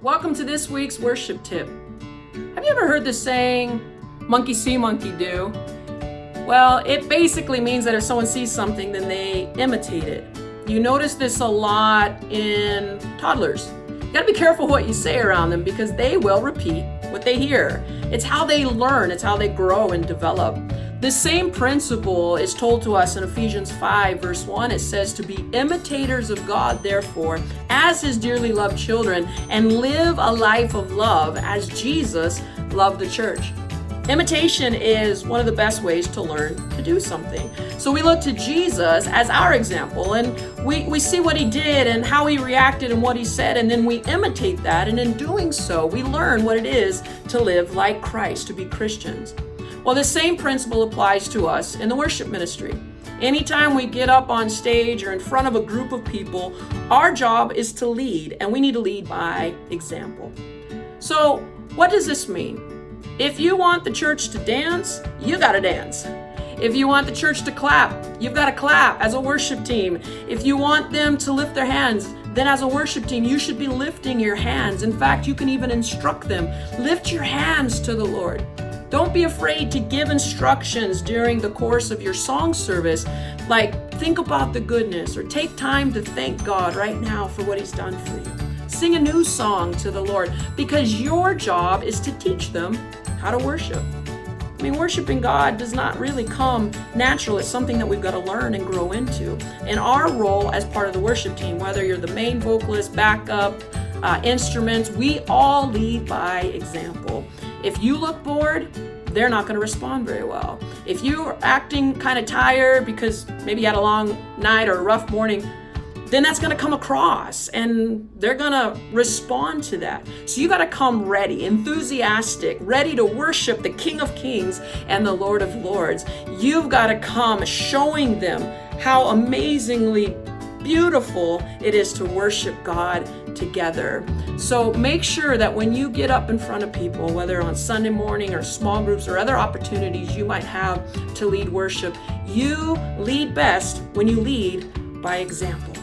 Welcome to this week's worship tip. Have you ever heard the saying, monkey see, monkey do? Well, it basically means that if someone sees something, then they imitate it. You notice this a lot in toddlers. You gotta be careful what you say around them because they will repeat what they hear. It's how they learn, it's how they grow and develop. The same principle is told to us in Ephesians 5, verse 1. It says to be imitators of God, therefore, as his dearly loved children, and live a life of love as Jesus loved the church. Imitation is one of the best ways to learn to do something. So we look to Jesus as our example, and we see what he did and how he reacted and what he said, and then we imitate that, and in doing so, we learn what it is to live like Christ, to be Christians. Well, the same principle applies to us in the worship ministry. Anytime we get up on stage or in front of a group of people, our job is to lead, and we need to lead by example. So, what does this mean? If you want the church to dance, you gotta dance. If you want the church to clap, you've gotta clap as a worship team. If you want them to lift their hands, then as a worship team, you should be lifting your hands. In fact, you can even instruct them. Lift your hands to the Lord. Don't be afraid to give instructions during the course of your song service, like think about the goodness or take time to thank God right now for what he's done for you. Sing a new song to the Lord because your job is to teach them how to worship. I mean, worshiping God does not really come natural. It's something that we've got to learn and grow into. And our role as part of the worship team, whether you're the main vocalist, backup, instruments, we all lead by example. If you look bored, they're not going to respond very well. If you're acting kind of tired because maybe you had a long night or a rough morning, then that's going to come across and they're going to respond to that. So you got to come ready, enthusiastic, ready to worship the King of Kings and the Lord of Lords. You've got to come showing them how amazingly beautiful it is to worship God together. So make sure that when you get up in front of people, whether on Sunday morning or small groups or other opportunities you might have to lead worship, you lead best when you lead by example.